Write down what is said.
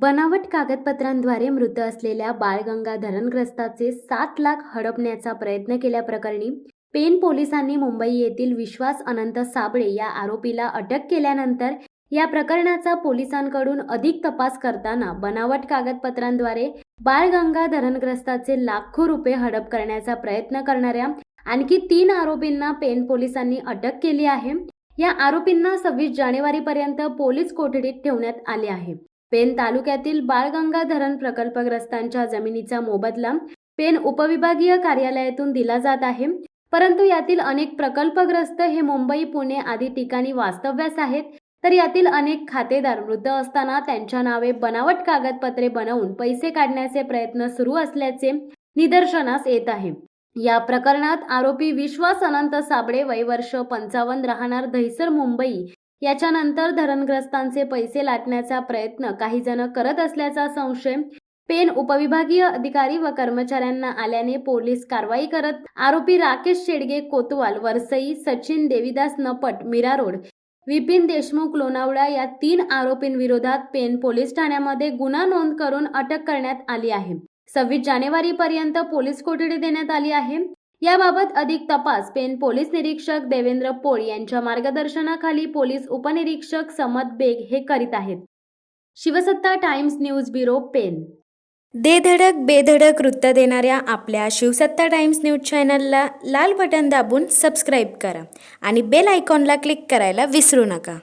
बनावट कागदपत्रांद्वारे मृत असलेल्या बाळ गंगाधरणग्रस्ताचे 7 लाख हडपण्याचा प्रयत्न केल्याप्रकरणी पेण पोलिसांनी मुंबई येथील विश्वास अनंत साबळे या आरोपीला अटक केल्यानंतर या प्रकरणाचा पोलिसांकडून अधिक तपास करताना बनावट कागदपत्रांद्वारे बाळ गंगाधरणग्रस्ताचे लाखो रुपये हडप करण्याचा प्रयत्न करणाऱ्या आणखी 3 आरोपींना पेण पोलिसांनी अटक केली आहे। या आरोपींना 26 जानेवारीपर्यंत पोलीस कोठडीत ठेवण्यात आले आहे। पेण तालुक्यातील बाळगंगा धरण प्रकल्पग्रस्तांच्या जमिनीचा मोबदला पेण उपविभागीय कार्यालयातून दिला जात आहे, परंतु यातील अनेक प्रकल्पग्रस्त हे मुंबई, पुणे आदी ठिकाणी वास्तव्यास आहेत, तर यातील अनेक खातेदार मृत असताना त्यांच्या नावे बनावट कागदपत्रे बनवून पैसे काढण्याचे प्रयत्न सुरू असल्याचे निदर्शनास येत आहे। या प्रकरणात आरोपी विश्वास अनंत साबळे वय वर्ष 55 राहणार दहिसर मुंबई याच्यानंतर धरणग्रस्तांचे पैसे लाटण्याचा प्रयत्न काही जण करत असल्याचा संशय पेण उपविभागीय अधिकारी व कर्मचाऱ्यांना आल्याने पोलीस कारवाई करत आरोपी राकेश शेडगे कोतवाल वरसई, सचिन देवीदास नपट मीरा रोड, विपिन देशमुख लोणावळा या 3 आरोपींविरोधात पेण पोलीस ठाण्यामध्ये गुन्हा नोंद करून अटक करण्यात आली आहे। 26 जानेवारीपर्यंत पोलीस कोठडी देण्यात आली आहे। याबाबत अधिक तपास पेण पोलीस निरीक्षक देवेंद्र पोळ यांच्या मार्गदर्शनाखाली पोलीस उपनिरीक्षक समद बेग हे करीत आहेत। शिवसत्ता टाइम्स न्यूज ब्युरो पेण। धडक बेधडक वृत्त देणाऱ्या आपल्या शिवसत्ता टाइम्स न्यूज चॅनलला लाल बटन दाबून सबस्क्राईब करा आणि बेल आयकॉनला क्लिक करायला विसरू नका।